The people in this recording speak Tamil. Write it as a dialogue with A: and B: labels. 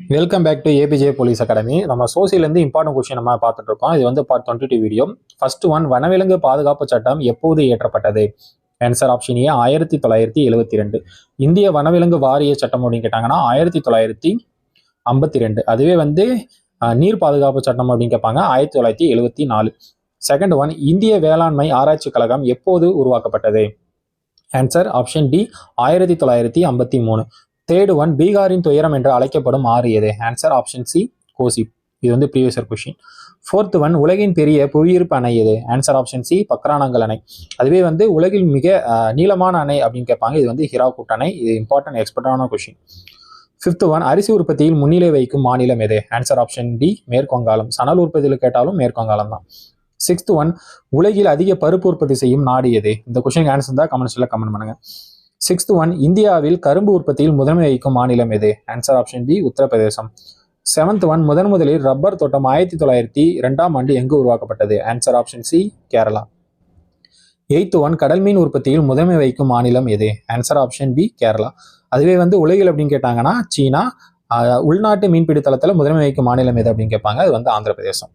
A: Welcome back to APJ police academy. நம்ம சோசியலேருந்து இம்பார்ட்டன்ட் கொஸ்டின் நம்ம பார்த்துட்டு இருக்கோம். இது வந்து பார்ட் 22 வீடியோ. ஃபர்ஸ்ட் ஒன், வனவிலங்கு பாதுகாப்பு சட்டம் எப்போது இயற்றப்பட்டது? Answer option A 1972. இந்திய வனவிலங்கு வாரிய சட்டம் அப்படின்னு கேட்டாங்கன்னா 1952. அதுவே வந்து நீர் பாதுகாப்பு சட்டம் அப்படின்னு கேட்பாங்க 1974. செகண்ட் ஒன், இந்திய வேளாண்மை ஆராய்ச்சி கழகம் எப்போது உருவாக்கப்பட்டது? Answer option D 1953. Third one, பீகாரின் துயரம் என்று அழைக்கப்படும் ஆறு எது? Answer option C Kosi. இது வந்து previous year question. Fourth one, உலகின் பெரிய புவியீர்ப்பு அணை எது? ஆன்சர் ஆப்ஷன் சி பக்ரானங்கல் அணை. அதுவே வந்து உலகில் மிக நீளமான அணை அப்படின்னு கேட்பாங்க. இது வந்து ஹிராகுட் அணை. இது இம்பார்ட்டன்ட் எக்ஸ்பர்டான கொஸ்டின். ஃபிஃப்த் ஒன், அரிசி உற்பத்தியில் முன்னிலை வைக்கும் மாநிலம் எது? ஆன்சர் ஆப்ஷன் டி மேற்கு வங்காளம். சணல் உற்பத்தியில் கேட்டாலும் மேற்கு வங்காளம் தான். சிக்ஸ்த் ஒன், உலகில் அதிக பருப்பு உற்பத்தி செய்யும் நாடு எது? இந்த கொஸ்டின் ஆன்சர் தான் கமெண்ட்ஸ்ல கமெண்ட் பண்ணுங்க. சிக்ஸ்த் ஒன், இந்தியாவில் கரும்பு உற்பத்தியில் முதன்மை வகிக்கும் மாநிலம் எது? Answer option B Uttar Pradesh. Seventh one, முதலில் ரப்பர் தோட்டம் 1902 எங்கு உருவாக்கப்பட்டது? Answer option C Kerala. Eighth one, கடல் மீன் உற்பத்தியில் முதன்மை வகிக்கும் மாநிலம் எது? Answer option B Kerala. அதுவே வந்து உலகில் அப்படின்னு கேட்டாங்கன்னா சீனா. உள்நாட்டு மீன்பிடி தளத்தில் முதன்மை வகிக்கும் மாநிலம் எது அப்படின்னு கேட்பாங்க. அது வந்து ஆந்திர பிரதேசம்.